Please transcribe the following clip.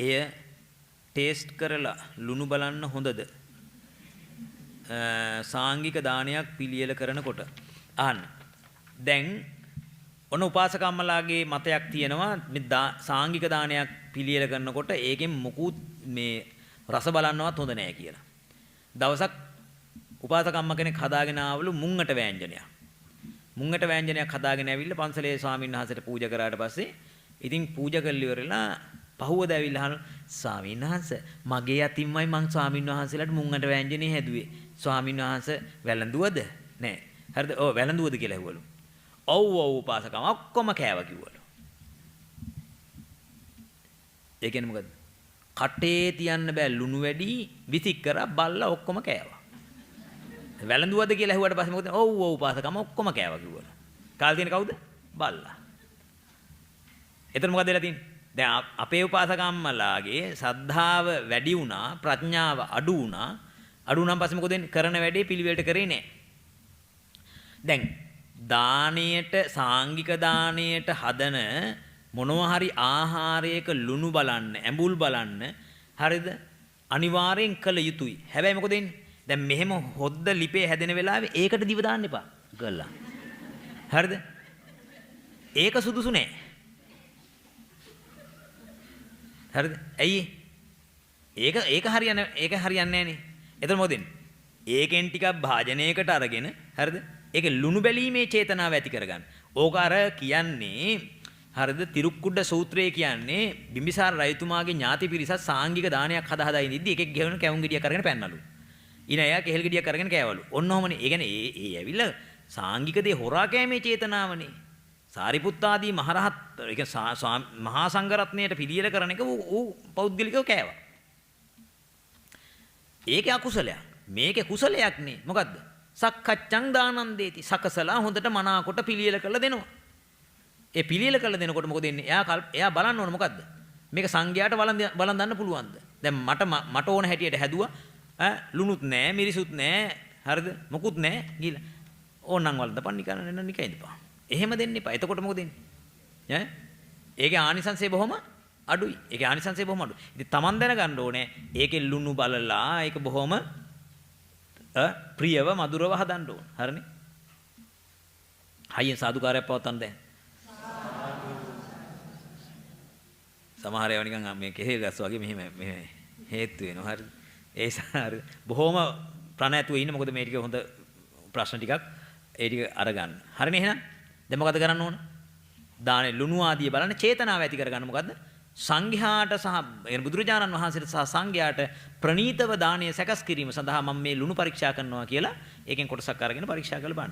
එය ටේස්ට් කරලා ලුණු බලන්න හොඳද? සාංගික දානයක් පිළියෙල කරනකොට. අහන්න. දැන් ඔන්න උපාසකම්මලාගේ මතයක් තියෙනවා මේ සාංගික දානයක් පිළියෙල කරනකොට ඒකෙන් මොකුත් මේ රස බලන්නවත් හොඳ නැහැ කියලා. දවසක් උපාසකම්ම කෙනෙක් හදාගෙන ආවලු මුංගට වෑංජනයක්. මුංගට වෑංජනයක් හදාගෙන ඇවිල්ලා පන්සලේ ස්වාමීන් වහන්සේට පූජා කරාට පස්සේ ඉතින් පූජා කරලා ඉවරලා පහුවද ඇවිල්ලා අහන ස්වාමීන් වහන්සේ මගේ අතින්මයි මං ස්වාමීන් වහන්සේලාට මුංගට වෑංජනේ හැදුවේ. ස්වාමීන් වහන්සේ වැළඳුවද? නෑ. හරිද? ඔව් වැළඳුවද කියලා ඇහුවලු. ඔව් ඔව් උපාසකම ඔක්කොම කෑවා කිව්වලු. ඒ කියන්නේ මොකද්ද? කටේ තියන්න බෑ ලුණු වැඩි විසික් කරා බල්ලා ඔක්කොම කෑවා. වැළඳුවද කියලා ඇහුවට පස්සේ මොකද? ඔව් ඔව් උපාසකම ඔක්කොම කෑවා කිව්වලු. කාල් තියෙන කවුද? බල්ලා. එතන මොකද වෙලා තියෙන්නේ? දැන් අපේ උපාසකම්මලාගේ ශ්‍රද්ධාව වැඩි වුණා, ප්‍රඥාව අඩු වුණා. අඩු වුණාන් පස්සේ මොකද වෙන්නේ? කරන වැඩේ පිළිවෙලට කරේ නැහැ. දැන් දාණයට සාංගික දාණයට හදන මොනවා හරි ආහාරයක ලුණු බලන්න, ඇඹුල් බලන්න, හරිද? අනිවාර්යෙන් කළ යුතුයි. හැබැයි මොකද වෙන්නේ? දැන් මෙහෙම හොද්ද ලිපේ හැදෙන වෙලාවේ ඒකට දිව දාන්න එපා. ගල්ලා. හරිද? ඒක සුදුසු නෑ. හරිද? ඇයි? ඒක හරියන්නේ නෑනේ. එතන මොකද වෙන්නේ? ඒකෙන් ටිකක් භාජනයකට අරගෙන හරිද? ඒක ලුණු බැලීමේ චේතනාව ඇති කරගන්න. ඕක අර කියන්නේ හරිද? තිරුක්කුඩ සූත්‍රයේ කියන්නේ බිම්බිසාර රජතුමාගේ ඥාති පිරිසත් සාංගික දානයක් හදා ඉඳිද්දි එකෙක් ගෙවන කැවුම් ගෙඩියක් අරගෙන පැන්නලු. ඊන එයා කෙහෙල් ගෙඩියක් අරගෙන කෑවලු. ඔන්නෝමනේ. ඒ කියන්නේ ඒ ඇවිල්ලා සාංගික දේ හොරා කෑමේ චේතනාවනේ. සාරිපුත්ත ආදී මහරහත් ඒ කියන්නේ මහා සංඝරත්නයට පිළියෙල කරන එක ඌ පෞද්ගලිකව කෑවා. ඒකේ අකුසලයක්. මේකේ කුසලයක් නේ. මොකද්ද? සක්කච්ඡං දානං දේති. සකසලා හොඳට මනාකොට පිළියෙල කරලා දෙනවා. ඒ පිළියෙල කරලා දෙනකොට මොකද වෙන්නේ? එයා බලන්න ඕන මොකද්ද? මේක සංඝයාට වළඳන්න පුළුවන්ද? දැන් මට ඕන හැටියට හැදුවා. ලුණුත් නැහැ, මිරිසුත් නැහැ. හරිද? මොකුත් නැහැ. ගිහලා ඕනනම් වළඳපන් නිකන් නිකයිදපන්. එහෙම දෙන්න එපා. එතකොට මොකද වෙන්නේ? ඒකේ ආනිසංසය බොහොම අඩුයි. ඒකේ ආනිසංසය බොහොම අඩුයි. ඉතින් Taman දැනගන්න ඕනේ ඒකේ ලුණු බලලා ඒක බොහොම ප්‍රියව මధుරව හදන්න ඕන. හරිනේ? හයියෙන් සාදුකාරයක් පවත්තන්න දැන්. සමහර ඒවා නිකන් මේ කෙහෙල් ගස් වගේ මෙහෙම හේතු වෙනවා. හරිද? ඒ සාර බොහොම ප්‍රණයතුව ඉන්න මොකද මේ ටික හොඳ ප්‍රශ්න ටිකක් ඒ ටික අරගන්න. හරිනේ එහෙනම්? දැන් මොකද කරන්න ඕන? දානේ ලුණු ආදිය බලන්න චේතනාව ඇති කරගන්න මොකද්ද? සංඝයාට සහ බුදුරජාණන් වහන්සේට සහ සංඝයාට ප්‍රණීතව දානය සැකස් කිරීම සඳහා මම මේ ලුණු පරීක්ෂා කරනවා කියලා ඒකෙන් කොටසක් අරගෙන පරීක්ෂා කරලා බලන්න.